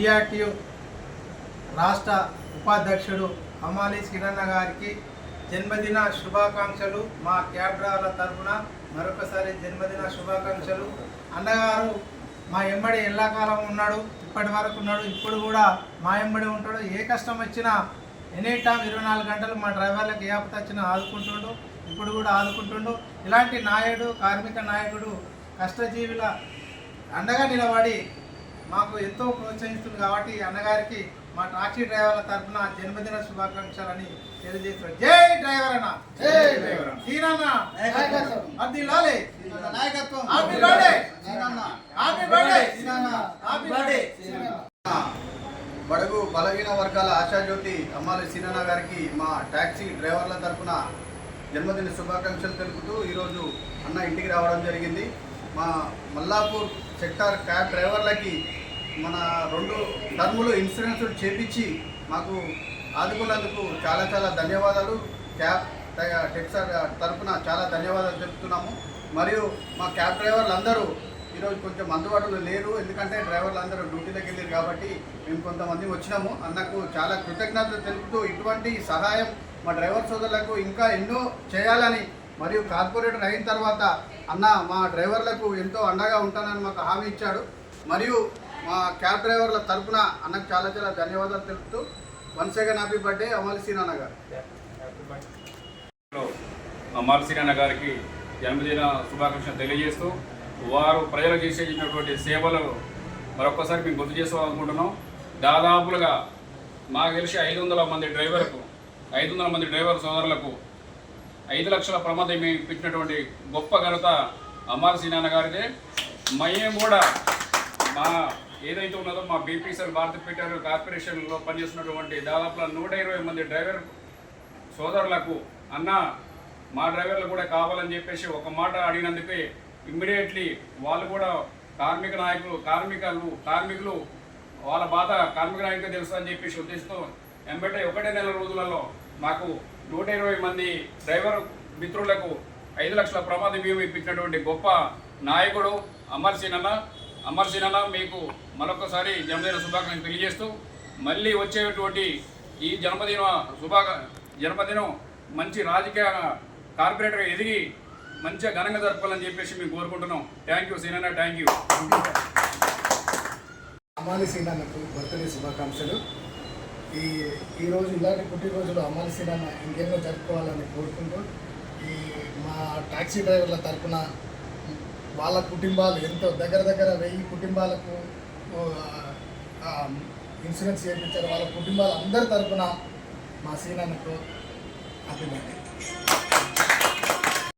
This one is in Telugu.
సిఆర్టీయు రాష్ట్ర ఉపాధ్యక్షుడు అమాలి సీనన్న గారికి జన్మదిన శుభాకాంక్షలు. మా క్యాబ్ డ్రైవర్ల తరఫున మరొకసారి జన్మదిన శుభాకాంక్షలు. అన్నగారు మా ఎమ్మడి ఎల్లకాలం ఉన్నాడు, ఇప్పటి వరకు ఉన్నాడు, ఇప్పుడు కూడా మా ఎమ్మడి ఉంటాడు. ఏ కష్టం వచ్చినా ఎనీ టైం 24 గంటలు మా డ్రైవర్లకు ఏ ఆపద వచ్చినా ఆదుకుంటుండు, ఇప్పుడు కూడా ఆదుకుంటుండు. ఇలాంటి నాయకుడు, కార్మిక నాయకుడు, కష్టజీవుల అండగా నిలబడి మాకు ఎంతో ప్రోత్సహిస్తుంది. కాబట్టి అన్నగారికి మా టాక్సీ డ్రైవర్ల తరఫున జన్మదిన శుభాకాంక్షలని తెలియజేస్తున్నాం. జై డ్రైవర్ అన్న, జై డ్రైవర్ సీనన్న అద్దిలాలే నాయకత్వం, హ్యాపీ బర్త్డే సీనన్న, హ్యాపీ బర్త్డే సీనన్న, హ్యాపీ బర్త్డే సీనన్న. బడుగు బలహీన వర్గాల ఆశాజ్యోతి అమ్మాలి సీనన్న గారికి మా టాక్సీ డ్రైవర్ల తరఫున జన్మదిన శుభాకాంక్షలు తెలుపుతూ ఈరోజు అన్న ఇంటికి రావడం జరిగింది. మా మల్లాపూర్ సెక్టార్ క్యాబ్ డ్రైవర్లకి మన 2 టర్ములు ఇన్సూరెన్స్ చేపించి మాకు ఆదుకున్నందుకు చాలా చాలా ధన్యవాదాలు. క్యాబ్ టెక్సార్ తరఫున చాలా ధన్యవాదాలు చెప్తున్నాము. మరియు మా క్యాబ్ డ్రైవర్లు అందరూ ఈరోజు కొంచెం అందుబాటులో లేరు, ఎందుకంటే డ్రైవర్లు అందరూ డ్యూటీలోకి వెళ్ళారు కాబట్టి మేము కొంతమంది వచ్చినాము. అన్నకు చాలా కృతజ్ఞతలు తెలుపుతూ ఇటువంటి సహాయం మా డ్రైవర్ సోదరులకు ఇంకా ఎన్నో చేయాలని, మరియు కార్పొరేటర్ అయిన తర్వాత అన్న మా డ్రైవర్లకు ఎంతో అండగా ఉంటానని మాకు హామీ ఇచ్చాడు. మరియు మా క్యాబ్ డ్రైవర్ల తరఫున అన్నకు చాలా చాలా ధన్యవాదాలు తెలుపుతూ వన్స్ అగైన్ హ్యాపీ బర్త్డే అమాలి సీనన్న గారు. అమాలి సీనన్న గారికి జన్మదిన శుభాకాంక్షలు తెలియజేస్తూ వారు ప్రజలకు చేసేటువంటి సేవలు మరొకసారి మేము గుర్తు చేసుకోవాలనుకుంటున్నాం. దాదాపులుగా మాకు తెలిసి 500 మంది డ్రైవర్ సోదరులకు 5 లక్షల ప్రమాదం పెట్టినటువంటి గొప్ప ఘనత అమాలి సీనన్న గారిదే. మేము కూడా మా ఏదైతే ఉన్నదో మా బీపీసీఎల్ భారత పీటర్ కార్పొరేషన్లో పనిచేస్తున్నటువంటి దాదాపుగా 120 మంది డ్రైవర్ సోదరులకు అన్న మా డ్రైవర్లు కూడా కావాలని చెప్పేసి ఒక మాట అడిగినందుకే ఇమ్మీడియట్లీ వాళ్ళు కూడా కార్మికులు వాళ్ళ బాధ కార్మిక నాయకులు తెలుసు అని చెప్పేసి ఉద్దేశంతో వెంబటే 1 నెల రోజులలో మాకు 120 మంది డ్రైవర్ మిత్రులకు 5 లక్షల ప్రమాద బీమా ఇప్పించినటువంటి గొప్ప నాయకుడు అమర్ సీనన్న మీకు మరొకసారి జన్మదిన శుభాకాంక్షలు తెలియజేస్తూ మళ్ళీ వచ్చేటువంటి ఈ జన్మదినం మంచి రాజకీయ కార్పొరేటర్ ఎదిగి మంచిగా ఘనంగా జరపాలని చెప్పేసి మేము కోరుకుంటున్నాం. Thank you Seenanna, thank you. అమాలి సీనన్నకు birthday శుభాకాంక్షలు. ఈరోజు ఇలాంటి పుట్టినరోజులు అమాలి సీనన్న ఇంకెన్నో జరుపుకోవాలని కోరుకుంటూ మా టాక్సీ డ్రైవర్ల తరఫున వాళ్ళ కుటుంబాలు ఎంతో దగ్గర 1000 కుటుంబాలకు ఇన్సూరెన్స్ చేయించారు. వాళ్ళ కుటుంబాలు అందరి తరఫున మా సీనన్నకు హ్యాపీ బర్త్డే.